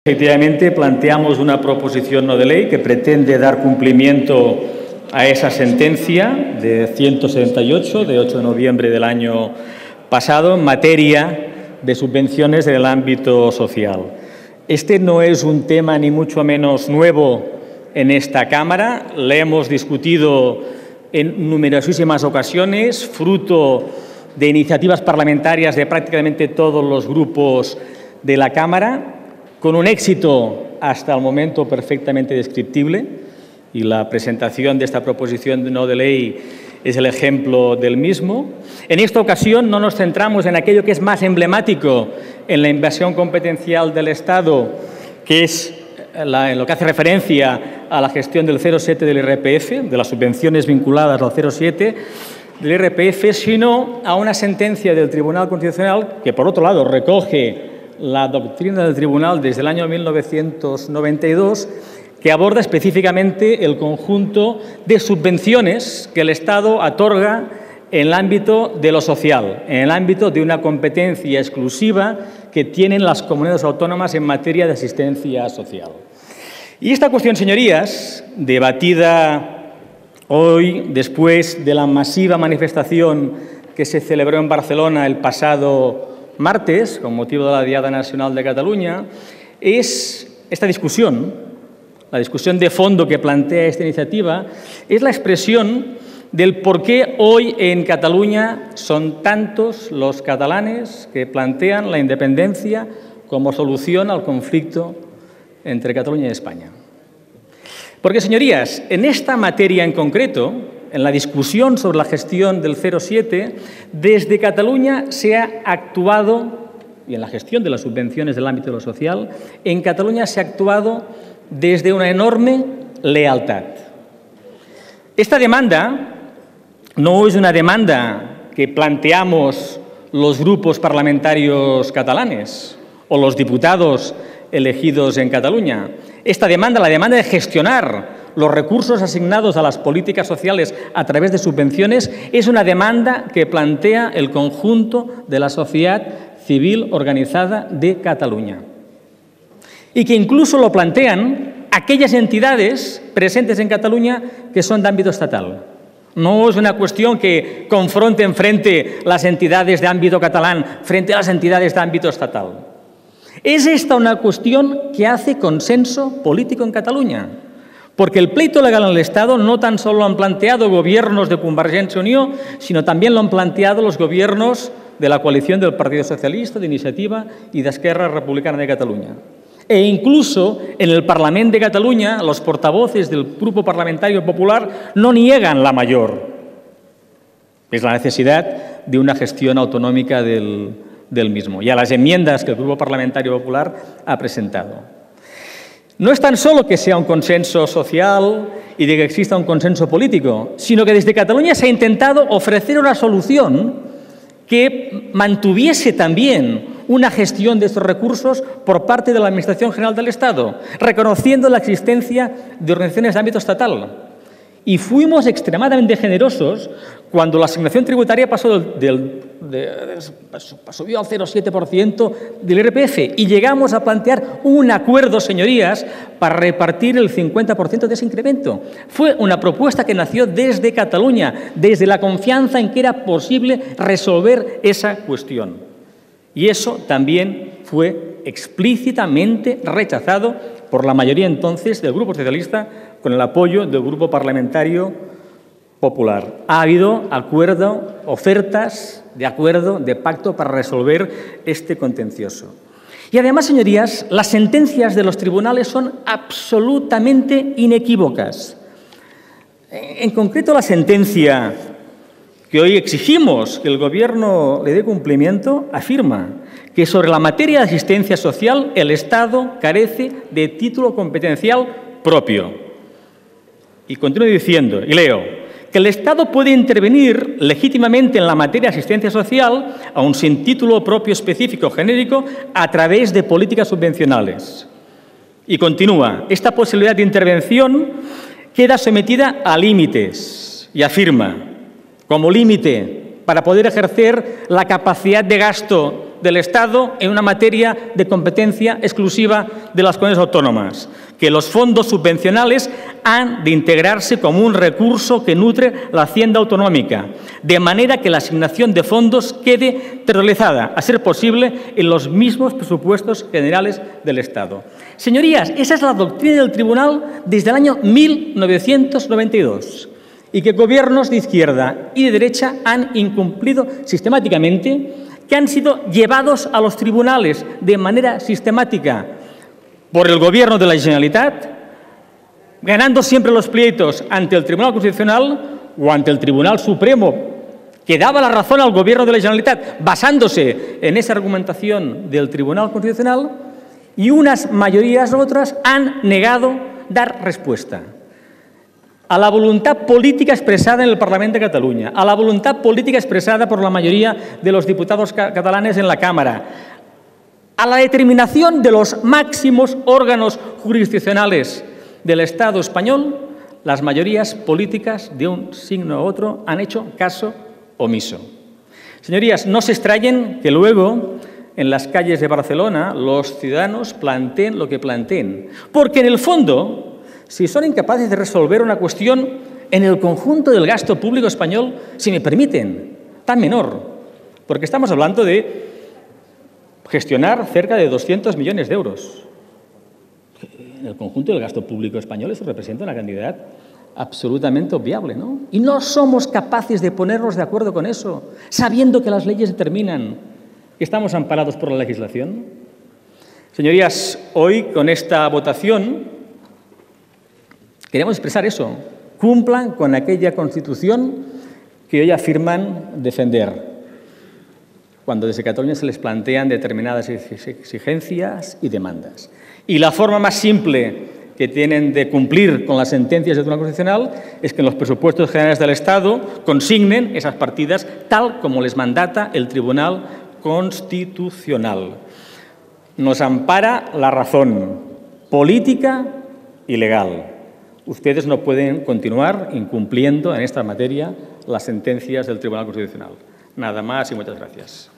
Efectivamente, planteamos una proposición no de ley que pretende dar cumplimiento a esa sentencia de 178 de 8 de noviembre del año pasado en materia de subvenciones en el ámbito social. Este no es un tema ni mucho menos nuevo en esta Cámara. Le hemos discutido en numerosísimas ocasiones, fruto de iniciativas parlamentarias de prácticamente todos los grupos de la Cámara, con un éxito hasta el momento perfectamente descriptible, y la presentación de esta proposición no de ley es el ejemplo del mismo. En esta ocasión no nos centramos en aquello que es más emblemático en la invasión competencial del Estado, que es en lo que hace referencia a la gestión del 0,7 del IRPF, de las subvenciones vinculadas al 0,7 del IRPF, sino a una sentencia del Tribunal Constitucional que, por otro lado, recoge la doctrina del Tribunal desde el año 1992, que aborda específicamente el conjunto de subvenciones que el Estado otorga en el ámbito de lo social, en el ámbito de una competencia exclusiva que tienen las comunidades autónomas en materia de asistencia social. Y esta cuestión, señorías, debatida hoy después de la masiva manifestación que se celebró en Barcelona el pasado martes, con motivo de la Diada Nacional de Cataluña, es esta discusión, la discusión de fondo que plantea esta iniciativa, es la expresión del por qué hoy en Cataluña son tantos los catalanes que plantean la independencia como solución al conflicto entre Cataluña y España. Porque, señorías, en esta materia en concreto, en la discusión sobre la gestión del 0,7, desde Cataluña se ha actuado, y en la gestión de las subvenciones del ámbito de lo social, en Cataluña se ha actuado desde una enorme lealtad. Esta demanda no es una demanda que planteamos los grupos parlamentarios catalanes o los diputados elegidos en Cataluña. Esta demanda, la demanda de gestionar los recursos asignados a las políticas sociales a través de subvenciones, es una demanda que plantea el conjunto de la sociedad civil organizada de Cataluña. Y que incluso lo plantean aquellas entidades presentes en Cataluña que son de ámbito estatal. No es una cuestión que confronten frente las entidades de ámbito catalán frente a las entidades de ámbito estatal. Es esta una cuestión que hace consenso político en Cataluña, porque el pleito legal en el Estado no tan solo lo han planteado gobiernos de Convergència i Unió, sino también lo han planteado los gobiernos de la coalición del Partido Socialista, de Iniciativa y de Esquerra Republicana de Cataluña. E incluso en el Parlamento de Cataluña los portavoces del Grupo Parlamentario Popular no niegan la mayor. Es la necesidad de una gestión autonómica del mismo, y a las enmiendas que el Grupo Parlamentario Popular ha presentado. No es tan solo que sea un consenso social y de que exista un consenso político, sino que desde Cataluña se ha intentado ofrecer una solución que mantuviese también una gestión de estos recursos por parte de la Administración General del Estado, reconociendo la existencia de organizaciones de ámbito estatal. Y fuimos extremadamente generosos cuando la asignación tributaria subió al 0,7% del IRPF y llegamos a plantear un acuerdo, señorías, para repartir el 50% de ese incremento. Fue una propuesta que nació desde Cataluña, desde la confianza en que era posible resolver esa cuestión. Y eso también fue explícitamente rechazado por la mayoría entonces del Grupo Socialista, con el apoyo del Grupo Parlamentario Popular. Ha habido acuerdo, ofertas de acuerdo, de pacto para resolver este contencioso. Y además, señorías, las sentencias de los tribunales son absolutamente inequívocas. En concreto, la sentencia que hoy exigimos que el Gobierno le dé cumplimiento afirma que sobre la materia de asistencia social el Estado carece de título competencial propio. Y continúo diciendo, y leo, que el Estado puede intervenir legítimamente en la materia de asistencia social, aun sin título propio específico o genérico, a través de políticas subvencionales. Y continúa, esta posibilidad de intervención queda sometida a límites, y afirma, como límite para poder ejercer la capacidad de gasto del Estado en una materia de competencia exclusiva de las comunidades autónomas, que los fondos subvencionales han de integrarse como un recurso que nutre la hacienda autonómica, de manera que la asignación de fondos quede realizada, a ser posible, en los mismos presupuestos generales del Estado. Señorías, esa es la doctrina del Tribunal desde el año 1992 y que gobiernos de izquierda y de derecha han incumplido sistemáticamente, que han sido llevados a los tribunales de manera sistemática por el Gobierno de la Generalitat, ganando siempre los pleitos ante el Tribunal Constitucional o ante el Tribunal Supremo, que daba la razón al Gobierno de la Generalitat basándose en esa argumentación del Tribunal Constitucional, y unas mayorías u otras han negado dar respuesta a la voluntad política expresada en el Parlamento de Cataluña, a la voluntad política expresada por la mayoría de los diputados catalanes en la Cámara, a la determinación de los máximos órganos jurisdiccionales del Estado español. Las mayorías políticas de un signo u otro han hecho caso omiso. Señorías, no se extrañen que luego en las calles de Barcelona los ciudadanos planteen lo que planteen, porque en el fondo, si son incapaces de resolver una cuestión en el conjunto del gasto público español, si me permiten, tan menor, porque estamos hablando de gestionar cerca de 200 millones de euros. En el conjunto del gasto público español eso representa una cantidad absolutamente obviable, ¿no? Y no somos capaces de ponernos de acuerdo con eso, sabiendo que las leyes determinan que estamos amparados por la legislación. Señorías, hoy con esta votación queremos expresar eso. Cumplan con aquella Constitución que hoy afirman defender, cuando desde Cataluña se les plantean determinadas exigencias y demandas. Y la forma más simple que tienen de cumplir con las sentencias del Tribunal Constitucional es que en los presupuestos generales del Estado consignen esas partidas tal como les mandata el Tribunal Constitucional. Nos ampara la razón política y legal. Ustedes no pueden continuar incumpliendo en esta materia las sentencias del Tribunal Constitucional. Nada más y muchas gracias.